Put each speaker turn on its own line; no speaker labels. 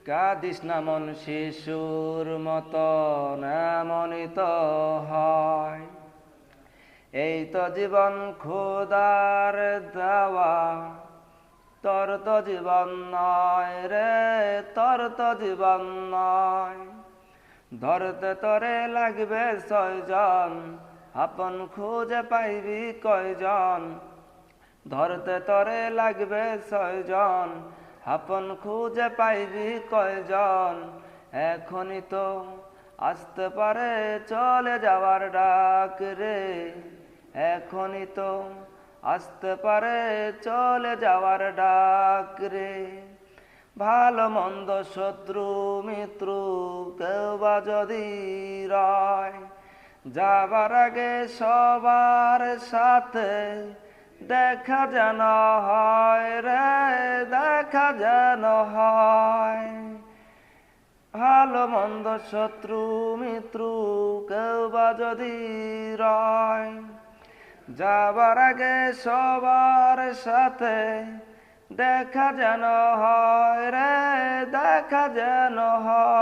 কাঁদিস না মন শিশুর মতন এমনই তো হয়। এই তো জীবন খোদার দেওয়া, তোর তো জীবন নয় রে, তোর তো জীবন নয়। ধরতে তোরে লাগবে 6 জন, আপন খুঁজে পাইবি কয়জন। ধরতে তোরে লাগবে 6 জন, আপন খুঁজে পাইবি কয়জন। এখনই তো আসতে পারে চলে যাওয়ার ডাক রে, এখনই তো আসতে পারে চলে যাওয়ার ডাক রে। ভালো মন্দ শত্রু মিত্র কেউ বা যদি রয়, যাবার আগে সবার সাথে দেখা যেন হয় রে, দেখা যেন হয়। ভালো মন্দ শত্রু মিত্র কেউ বা যদি রয়, যাবার আগে সবার সাথে দেখা যেন হয় রে, দেখা যেন হয়।